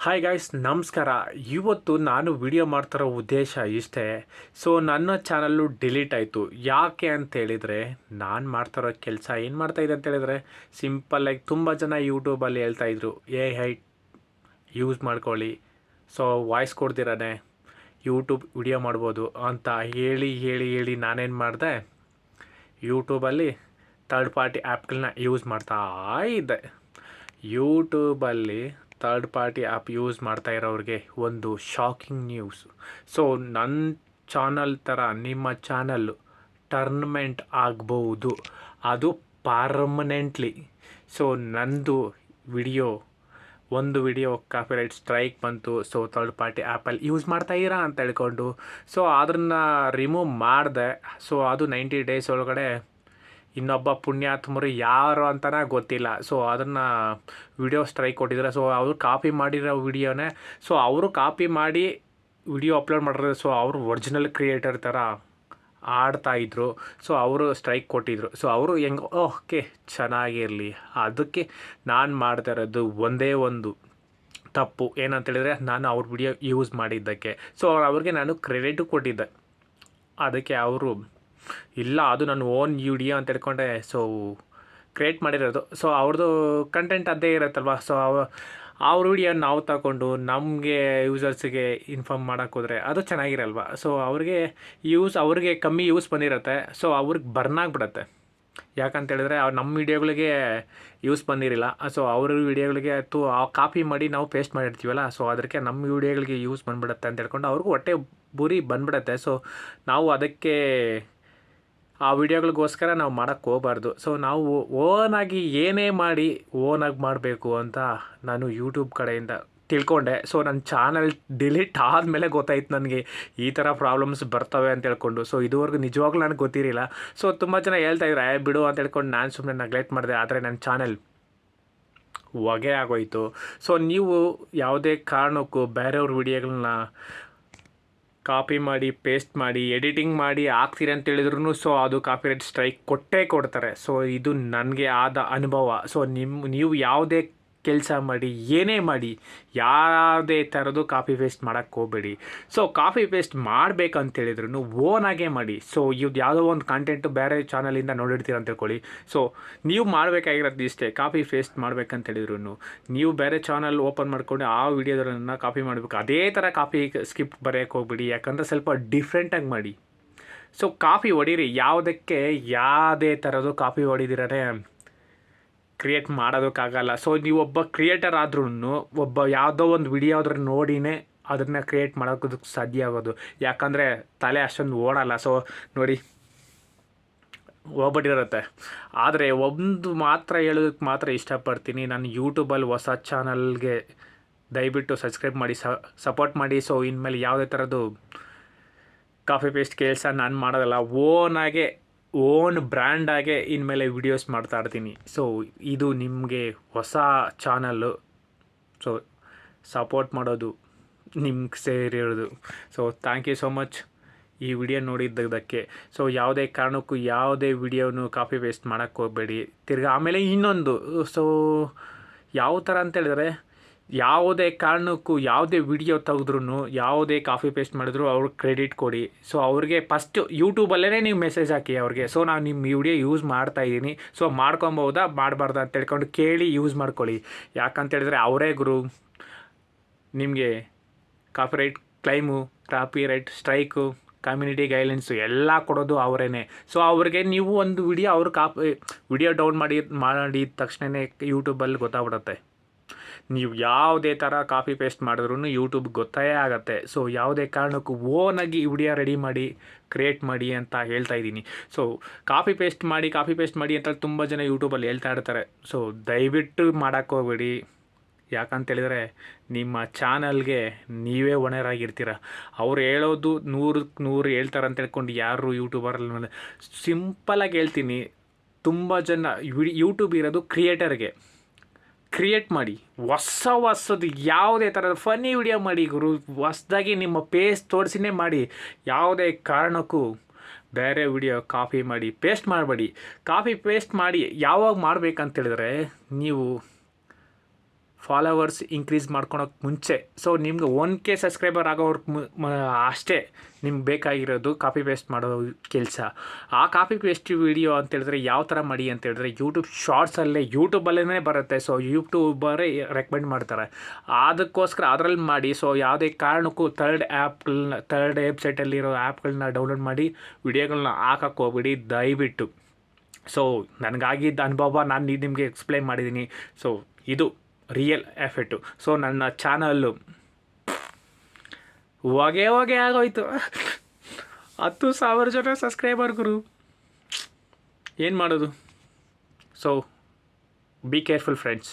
Hi guys, ನಮಸ್ಕಾರ. ಇವತ್ತು ನಾನು ವಿಡಿಯೋ ಮಾಡ್ತಿರೋ ಉದ್ದೇಶ ಇಷ್ಟೇ. ಸೊ ನನ್ನ ಚಾನಲ್ಲು ಡಿಲೀಟ್ ಆಯಿತು. ಯಾಕೆ ಅಂತೇಳಿದರೆ, ನಾನು ಮಾಡ್ತಿರೋ ಕೆಲಸ ಏನು ಮಾಡ್ತಾಯಿದ್ದೆ ಅಂತೇಳಿದರೆ, ಸಿಂಪಲ್ಲಾಗಿ ತುಂಬ ಜನ ಯೂಟ್ಯೂಬಲ್ಲಿ ಹೇಳ್ತಾಯಿದ್ರು, AI ಯೂಸ್ ಮಾಡ್ಕೊಳ್ಳಿ, ಸೊ ವಾಯ್ಸ್ ಕೊಡ್ದಿರಾನೆ ಯೂಟ್ಯೂಬ್ ವಿಡಿಯೋ ಮಾಡ್ಬೋದು ಅಂತ ಹೇಳಿ ಹೇಳಿ ಹೇಳಿ ನಾನೇನು ಮಾಡಿದೆ, ಯೂಟ್ಯೂಬಲ್ಲಿ ಥರ್ಡ್ ಪಾರ್ಟಿ ಆ್ಯಪ್ಗಳನ್ನ ಯೂಸ್ ಮಾಡ್ತಾ ಇದ್ದೆ. ಯೂಟ್ಯೂಬಲ್ಲಿ ಥರ್ಡ್ ಪಾರ್ಟಿ ಆ್ಯಪ್ ಯೂಸ್ ಮಾಡ್ತಾ ಇರೋರಿಗೆ ಒಂದು ಶಾಕಿಂಗ್ ನ್ಯೂಸ್. ಸೊ ನನ್ನ ಚಾನಲ್ ಥರ ನಿಮ್ಮ ಚಾನಲ್ಲು ಟರ್ನ್ಮೆಂಟ್ ಆಗ್ಬೋದು, ಅದು ಪರ್ಮನೆಂಟ್ಲಿ. ಸೊ ನಂದು ಒಂದು ವಿಡಿಯೋ ಕಾಪಿರೈಟ್ ಸ್ಟ್ರೈಕ್ ಬಂತು. ಸೊ ಥರ್ಡ್ ಪಾರ್ಟಿ ಆ್ಯಪಲ್ಲಿ ಯೂಸ್ ಮಾಡ್ತಾಯಿರಾ ಅಂತ ಹೇಳ್ಕೊಂಡು ಸೊ ಅದನ್ನು ರಿಮೂವ್ ಮಾಡಿದೆ. ಸೊ ಅದು 90 ಡೇಸ್ ಒಳಗಡೆ ಇನ್ನೊಬ್ಬ ಪುಣ್ಯಾತ್ಮರು ಯಾರು ಅಂತಲೇ ಗೊತ್ತಿಲ್ಲ, ಸೊ ಅದನ್ನು ವಿಡಿಯೋ ಸ್ಟ್ರೈಕ್ ಕೊಟ್ಟಿದ್ದಾರೆ. ಸೊ ಅವರು ಕಾಪಿ ಮಾಡಿರೋ ವಿಡಿಯೋನೇ, ಸೊ ಅವರು ಕಾಪಿ ಮಾಡಿ ವಿಡಿಯೋ ಅಪ್ಲೋಡ್ ಮಾಡಿರೋದು. ಸೊ ಅವರು ಒರಿಜಿನಲ್ ಕ್ರಿಯೇಟರ್ ಥರ ಆಡ್ತಾಯಿದ್ರು. ಸೊ ಅವರು ಸ್ಟ್ರೈಕ್ ಕೊಟ್ಟಿದ್ರು. ಸೊ ಅವರು ಹೆಂಗೆ ಓಕೆ ಚೆನ್ನಾಗಿರಲಿ, ಅದಕ್ಕೆ ನಾನು ಮಾಡ್ತಾ ಇರೋದು ಒಂದೇ ಒಂದು ತಪ್ಪು ಏನಂತೇಳಿದರೆ, ನಾನು ಅವ್ರ ವಿಡಿಯೋ ಯೂಸ್ ಮಾಡಿದ್ದಕ್ಕೆ. ಸೊ ಅವ್ರಿಗೆ ನಾನು ಕ್ರೆಡಿಟು ಕೊಟ್ಟಿದ್ದೆ. ಅದಕ್ಕೆ ಅವರು ಇಲ್ಲ ಅದು ನನ್ನ ಓನ್ ವಿಡಿಯೋ ಅಂತ ಹೇಳ್ಕೊಂಡೆ ಸೊ ಕ್ರಿಯೇಟ್ ಮಾಡಿರೋದು. ಸೊ ಅವ್ರದ್ದು ಕಂಟೆಂಟ್ ಅದೇ ಇರುತ್ತಲ್ವ. ಸೊ ಅವ್ರ ವಿಡಿಯೋ ನಾವು ತಗೊಂಡು ನಮಗೆ ಯೂಸರ್ಸಿಗೆ ಇನ್ಫಾರ್ಮ್ ಮಾಡೋಕ್ಕೆ ಹೋದರೆ ಅದು ಚೆನ್ನಾಗಿರಲ್ವ. ಸೊ ಅವ್ರಿಗೆ ಕಮ್ಮಿ ಯೂಸ್ ಬಂದಿರುತ್ತೆ. ಸೊ ಅವ್ರಿಗೆ ಬರ್ನಾಗ್ಬಿಡತ್ತೆ. ಯಾಕಂತೇಳಿದ್ರೆ ಅವ್ರು ನಮ್ಮ ವೀಡಿಯೋಗಳಿಗೆ ಯೂಸ್ ಬಂದಿರಲಿಲ್ಲ. ಸೊ ಅವ್ರ ವೀಡಿಯೋಗಳಿಗೆ ಕಾಪಿ ಮಾಡಿ ನಾವು ಪೇಸ್ಟ್ ಮಾಡಿರ್ತೀವಲ್ಲ, ಸೊ ಅದಕ್ಕೆ ನಮ್ಮ ವೀಡಿಯೋಗಳಿಗೆ ಯೂಸ್ ಬಂದ್ಬಿಡುತ್ತೆ ಅಂತ ಹೇಳ್ಕೊಂಡು ಅವ್ರಿಗೂ ಹೊಟ್ಟೆ ಬುರಿ ಬಂದ್ಬಿಡುತ್ತೆ. ಸೊ ನಾವು ಅದಕ್ಕೆ ಆ ವಿಡಿಯೋಗಳಿಗೋಸ್ಕರ ನಾವು ಮಾಡೋಕ್ಕೆ ಹೋಗಬಾರ್ದು. ಸೊ ನಾವು ಓನಾಗಿ ಏನೇ ಮಾಡಿ ಓನಾಗಿ ಮಾಡಬೇಕು ಅಂತ ನಾನು ಯೂಟ್ಯೂಬ್ ಕಡೆಯಿಂದ ತಿಳ್ಕೊಂಡೆ. ಸೊ ನನ್ನ ಚಾನಲ್ ಡಿಲೀಟ್ ಆದಮೇಲೆ ಗೊತ್ತಾಯ್ತು ನನಗೆ ಈ ಥರ ಪ್ರಾಬ್ಲಮ್ಸ್ ಬರ್ತವೆ ಅಂತ ಹೇಳ್ಕೊಂಡು. ಸೊ ಇದುವರೆಗೂ ನಿಜವಾಗ್ಲೂ ನನಗೆ ಗೊತ್ತಿರಲಿಲ್ಲ. ಸೊ ತುಂಬ ಜನ ಹೇಳ್ತಾಯಿದ್ರು ಬಿಡು ಅಂತ ಹೇಳ್ಕೊಂಡು ನಾನು ಸುಮ್ಮನೆ ನೆಗ್ಲೆಕ್ಟ್ ಮಾಡಿದೆ. ಆದರೆ ನನ್ನ ಚಾನಲ್ ಹೊಗೆ ಆಗೋಯ್ತು. ಸೊ ನೀವು ಯಾವುದೇ ಕಾರಣಕ್ಕೂ ಬೇರೆಯವ್ರ ವಿಡಿಯೋಗಳನ್ನ ಕಾಪಿ ಮಾಡಿ ಪೇಸ್ಟ್ ಮಾಡಿ ಎಡಿಟಿಂಗ್ ಮಾಡಿ ಹಾಕ್ತೀರಿ ಅಂತೇಳಿದ್ರು ಸೊ ಅದು ಕಾಪಿರೈಟ್ ಸ್ಟ್ರೈಕ್ ಕೊಡ್ತಾರೆ. ಸೊ ಇದು ನನಗೆ ಆದ ಅನುಭವ. ಸೊ ನೀವು ಯಾವುದೇ ಕೆಲಸ ಮಾಡಿ ಏನೇ ಮಾಡಿ ಯಾವುದೇ ಥರದ್ದು ಕಾಪಿ ಪೇಸ್ಟ್ ಮಾಡೋಕ್ಕೆ ಹೋಗಬೇಡಿ. ಸೊ ಕಾಪಿ ಪೇಸ್ಟ್ ಮಾಡಬೇಕಂತೇಳಿದ್ರು ಓನಾಗೇ ಮಾಡಿ. ಸೊ ಇದು ಯಾವುದೋ ಒಂದು ಕಂಟೆಂಟು ಬೇರೆ ಚಾನಲಿಂದ ನೋಡಿರ್ತೀರ ಅಂತ ತಿಳ್ಕೊಳ್ಳಿ. ಸೊ ನೀವು ಮಾಡಬೇಕಾಗಿರೋದು ಇಷ್ಟೇ, ಕಾಪಿ ಪೇಸ್ಟ್ ಮಾಡಬೇಕಂತೇಳಿದ್ರು ನೀವು ಬೇರೆ ಚಾನಲ್ ಓಪನ್ ಮಾಡ್ಕೊಂಡು ಆ ವಿಡಿಯೋದನ್ನು ಕಾಪಿ ಮಾಡಬೇಕು. ಅದೇ ಥರ ಕಾಪಿ ಸ್ಕಿಪ್ ಬರೆಯೋಕ್ಕೆ ಹೋಗ್ಬಿಡಿ, ಯಾಕಂದರೆ ಸ್ವಲ್ಪ ಡಿಫ್ರೆಂಟಾಗಿ ಮಾಡಿ. ಸೊ ಕಾಪಿ ಹೊಡೀರಿ, ಯಾವುದೇ ಥರದ್ದು ಕಾಪಿ ಹೊಡಿದಿರೇ ಕ್ರಿಯೇಟ್ ಮಾಡೋದಕ್ಕಾಗಲ್ಲ. ಸೊ ನೀವು ಒಬ್ಬ ಕ್ರಿಯೇಟರ್ ಆದ್ರೂ ಯಾವುದೋ ಒಂದು ವಿಡಿಯೋ ಆದ್ರೂ ನೋಡಿನೇ ಅದನ್ನು ಕ್ರಿಯೇಟ್ ಮಾಡೋದಕ್ಕೆ ಸಾಧ್ಯ ಆಗೋದು. ಯಾಕಂದರೆ ತಲೆ ಅಷ್ಟೊಂದು ಓಡಲ್ಲ. ಸೊ ನೋಡಿ ಹೋಗ್ಬಿಟ್ಟಿರುತ್ತೆ. ಆದರೆ ಒಂದು ಮಾತ್ರ ಹೇಳೋದಕ್ಕೆ ಮಾತ್ರ ಇಷ್ಟಪಡ್ತೀನಿ, ನಾನು ಯೂಟ್ಯೂಬಲ್ಲಿ ಹೊಸ ಚಾನಲ್ಗೆ ದಯವಿಟ್ಟು ಸಬ್ಸ್ಕ್ರೈಬ್ ಮಾಡಿ, ಸಪೋರ್ಟ್ ಮಾಡಿ. ಸೊ ಇನ್ಮೇಲೆ ಯಾವುದೇ ಥರದ್ದು ಕಾಪಿ ಪೇಸ್ಟ್ ಕೆಲಸ ನಾನು ಮಾಡೋದಲ್ಲ, ಓನ್ ಬ್ರ್ಯಾಂಡಾಗೆ ಇನ್ಮೇಲೆ ವೀಡಿಯೋಸ್ ಮಾಡ್ತಾ ಇರ್ತೀನಿ. ಸೊ ಇದು ನಿಮಗೆ ಹೊಸ ಚಾನಲ್ಲು, ಸೊ ಸಪೋರ್ಟ್ ಮಾಡೋದು ನಿಮ್ಗೆ ಸೇರಿರೋದು. So thank you so much ಈ ವಿಡಿಯೋ ನೋಡಿದ್ದಕ್ಕೆ. ಸೊ ಯಾವುದೇ ಕಾರಣಕ್ಕೂ ಯಾವುದೇ ವಿಡಿಯೋನು ಕಾಪಿ ಪೇಸ್ಟ್ ಮಾಡೋಕ್ಕೆ ಹೋಗಬೇಡಿ. ಆಮೇಲೆ ಇನ್ನೊಂದು, ಸೊ ಯಾವ ಥರ ಅಂತೇಳಿದ್ರೆ, ಯಾವುದೇ ಕಾರಣಕ್ಕೂ ಯಾವುದೇ ವಿಡಿಯೋ ತೆಗೆದ್ರೂ ಯಾವುದೇ ಕಾಪಿ ಪೇಸ್ಟ್ ಮಾಡಿದ್ರು ಅವ್ರಿಗೆ ಕ್ರೆಡಿಟ್ ಕೊಡಿ. ಸೊ ಅವ್ರಿಗೆ ಫಸ್ಟು ಯೂಟ್ಯೂಬಲ್ಲೇ ನೀವು ಮೆಸೇಜ್ ಹಾಕಿ ಅವ್ರಿಗೆ, ಸೊ ನಾನು ನಿಮ್ಮ ವಿಡಿಯೋ ಯೂಸ್ ಮಾಡ್ತಾಯಿದ್ದೀನಿ, ಸೊ ಮಾಡ್ಕೊಬೋದಾ ಮಾಡಬಾರ್ದಾ ಅಂತ ಹೇಳ್ಕೊಂಡು ಕೇಳಿ ಯೂಸ್ ಮಾಡ್ಕೊಳ್ಳಿ. ಯಾಕಂತೇಳಿದ್ರೆ ಅವರೇ ಗುರು, ನಿಮಗೆ copyright claim, copyright strike, community guidelines ಎಲ್ಲ ಕೊಡೋದು ಅವರೇ. ಸೊ ಅವ್ರಿಗೆ ನೀವು ಒಂದು ವಿಡಿಯೋ ಡೌನ್ ಮಾಡಿದ ತಕ್ಷಣವೇ ಯೂಟ್ಯೂಬಲ್ಲಿ ಗೊತ್ತಾಗ್ಬಿಡುತ್ತೆ. ನೀವು ಯಾವುದೇ ಥರ ಕಾಪಿ ಪೇಸ್ಟ್ ಮಾಡಿದ್ರೂ ಯೂಟ್ಯೂಬ್ಗೆ ಗೊತ್ತೇ ಆಗುತ್ತೆ. ಸೊ ಯಾವುದೇ ಕಾರಣಕ್ಕೂ ಓನಾಗಿ ವಿಡಿಯೋ ರೆಡಿ ಮಾಡಿ ಕ್ರಿಯೇಟ್ ಮಾಡಿ ಅಂತ ಹೇಳ್ತಾ ಇದ್ದೀನಿ. ಸೊ ಕಾಪಿ ಪೇಸ್ಟ್ ಮಾಡಿ ಅಂತ ತುಂಬ ಜನ ಯೂಟ್ಯೂಬಲ್ಲಿ ಹೇಳ್ತಾ ಇರ್ತಾರೆ. ಸೊ ದಯವಿಟ್ಟು ಮಾಡೋಕ್ಕೆ ಹೋಗ್ಬೇಡಿ. ಯಾಕಂತೇಳಿದರೆ ನಿಮ್ಮ ಚಾನಲ್ಗೆ ನೀವೇ ಹೊಣೆರಾಗಿರ್ತೀರ. ಅವ್ರು ಹೇಳೋದು 100ಕ್ಕೆ 100 ಹೇಳ್ತಾರೆ ಅಂತ ಹೇಳ್ಕೊಂಡು ಯಾರು ಯೂಟ್ಯೂಬರಲ್ಲಿ ಸಿಂಪಲಾಗಿ ಹೇಳ್ತೀನಿ, ತುಂಬ ಜನ ಯೂಟ್ಯೂಬ್ ಇರೋದು ಕ್ರಿಯೇಟರ್ಗೆ. ಕ್ರಿಯೇಟ್ ಮಾಡಿ, ಹೊಸದು ಯಾವುದೇ ಥರದ ಫನ್ನಿ ವಿಡಿಯೋ ಮಾಡಿ ಗುರು, ಹೊಸದಾಗಿ ನಿಮ್ಮ ಪೇಸ್ ತೋರಿಸಿನೇ ಮಾಡಿ. ಯಾವುದೇ ಕಾರಣಕ್ಕೂ ಬೇರೆ ವಿಡಿಯೋ ಕಾಪಿ ಮಾಡಿ ಪೇಸ್ಟ್ ಮಾಡಬೇಡಿ. ಕಾಪಿ ಪೇಸ್ಟ್ ಮಾಡಿ ಯಾವಾಗ ಮಾಡಬೇಕಂತೇಳಿದ್ರೆ, ನೀವು ಫಾಲೋವರ್ಸ್ ಇನ್ಕ್ರೀಸ್ ಮಾಡ್ಕೊಳೋಕ್ಕೆ ಮುಂಚೆ. ಸೊ ನಿಮ್ಗೆ 1K ಸಬ್ಸ್ಕ್ರೈಬರ್ ಆಗೋವ್ರಿಗೆ ಅಷ್ಟೇ ನಿಮ್ಗೆ ಬೇಕಾಗಿರೋದು ಕಾಪಿ ಪೇಸ್ಟ್ ಮಾಡೋ ಕೆಲಸ. ಆ ಕಾಪಿ ಪೇಸ್ಟ್ ವಿಡಿಯೋ ಅಂತೇಳಿದ್ರೆ ಯಾವ ಥರ ಮಾಡಿ ಅಂತೇಳಿದ್ರೆ ಯೂಟ್ಯೂಬ್ ಶಾರ್ಟ್ಸಲ್ಲೇ ಯೂಟ್ಯೂಬಲ್ಲೇ ಬರುತ್ತೆ. ಸೊ ಯೂಟ್ಯೂಬರೇ ರೆಕಮೆಂಡ್ ಮಾಡ್ತಾರೆ, ಅದಕ್ಕೋಸ್ಕರ ಅದರಲ್ಲಿ ಮಾಡಿ. ಸೊ ಯಾವುದೇ ಕಾರಣಕ್ಕೂ ಥರ್ಡ್ ವೆಬ್ಸೈಟಲ್ಲಿರೋ ಆ್ಯಪ್ಗಳನ್ನ ಡೌನ್ಲೋಡ್ ಮಾಡಿ ವಿಡಿಯೋಗಳನ್ನ ಹಾಕಕ್ಕೆ ಹೋಗ್ಬಿಡಿ ದಯವಿಟ್ಟು. ಸೊ ನನಗಾಗಿದ್ದ ಅನುಭವ ನಾನು ನಿಮಗೆ ಎಕ್ಸ್ಪ್ಲೈನ್ ಮಾಡಿದ್ದೀನಿ. ಸೊ ಇದು ರಿಯಲ್ ಎಫೆಕ್ಟು. ಸೊ ನನ್ನ ಚಾನಲ್ಲು ಹೊಗೆ ಆಗೋಯ್ತು. 10,000 ಜನ ಸಬ್ಸ್ಕ್ರೈಬರ್ ಗುರು, ಏನು ಮಾಡೋದು? So be careful friends.